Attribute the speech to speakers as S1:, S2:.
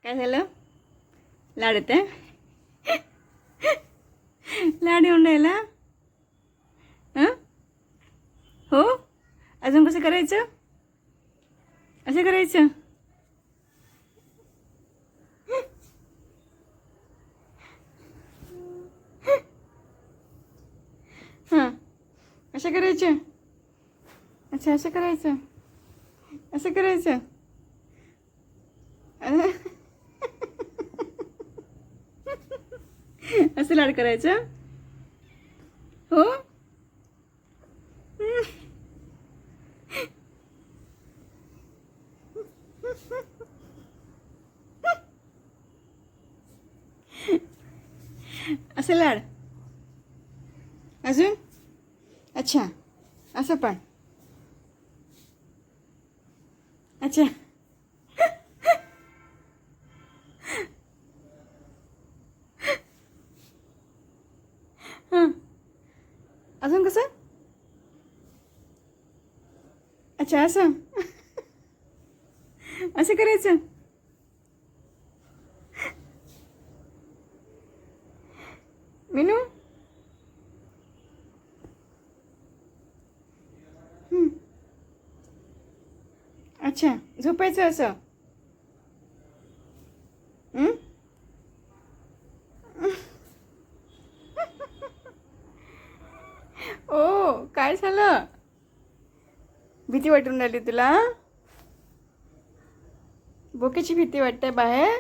S1: काय झालं? लाड येते? लाड येऊन राहिला? हां हो. अजून कसं करायचं? असं करायचं? हां असं करायचं? अच्छा असं करायचं? असं करायचं? असं लाड करायचं? हो. असं लाड अजून? अच्छा असं पण अच्छा. हां अजून कसं? अच्छा असं. असं करायचं? मिनू अच्छा झोपायचं असं? ओ काय झालं? भीती वाटून राहिली तुला? बोक्याची भीती वाटते बाहेर?